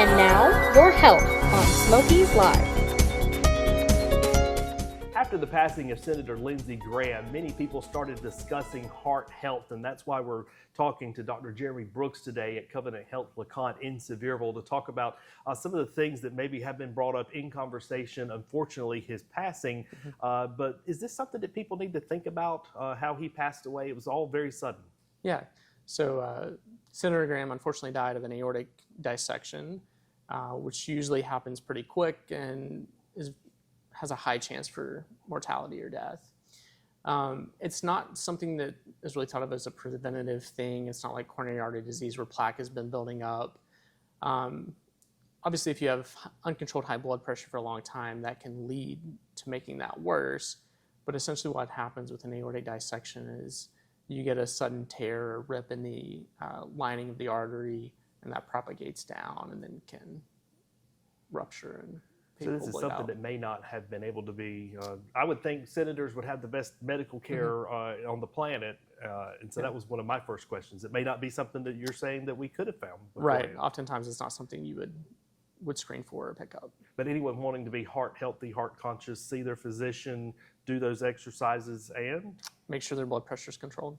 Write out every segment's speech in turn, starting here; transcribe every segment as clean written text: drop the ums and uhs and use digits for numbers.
And now, your health on Smokies Live. After the passing of Senator Lindsey Graham, many people started discussing heart health, and that's why we're talking to Dr. Jeremy Brooks today at Covenant Health LeConte in Sevierville to talk about some of the things that maybe have been brought up in conversation. Unfortunately, his passing, but is this something that people need to think about, how he passed away? It was all very sudden. Yeah, so Senator Graham unfortunately died of an aortic dissection, which usually happens pretty quick and has a high chance for mortality or death. It's not something that is really thought of as a preventative thing. It's not like coronary artery disease where plaque has been building up. Obviously, if you have uncontrolled high blood pressure for a long time, that can lead to making that worse. But essentially what happens with an aortic dissection is you get a sudden tear or rip in the lining of the artery, and that propagates down and then can rupture and so this is something that may not have been able to be, I would think senators would have the best medical care on the planet. And so that was one of my first questions. It may not be something that you're saying that we could have found beforehand. Right. Oftentimes it's not something you would screen for or pick up. But anyone wanting to be heart healthy, heart conscious, see their physician, do those exercises, and make sure their blood pressure is controlled.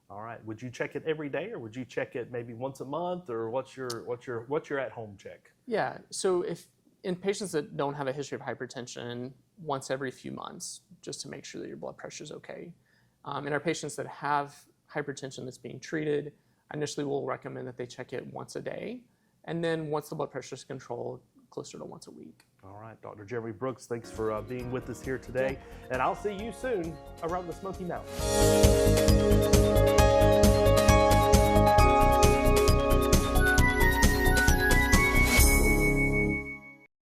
All right. Would you check it every day, or would you check it maybe once a month, or what's your at-home check? Yeah. So if in patients that don't have a history of hypertension, once every few months, just to make sure that your blood pressure is okay. In our patients that have hypertension that's being treated, initially we'll recommend that they check it once a day, and then once the blood pressure is controlled, closer to once a week. All right, Dr. Jeremy Brooks, thanks for being with us here today, and I'll see you soon around the Smoky Mountains.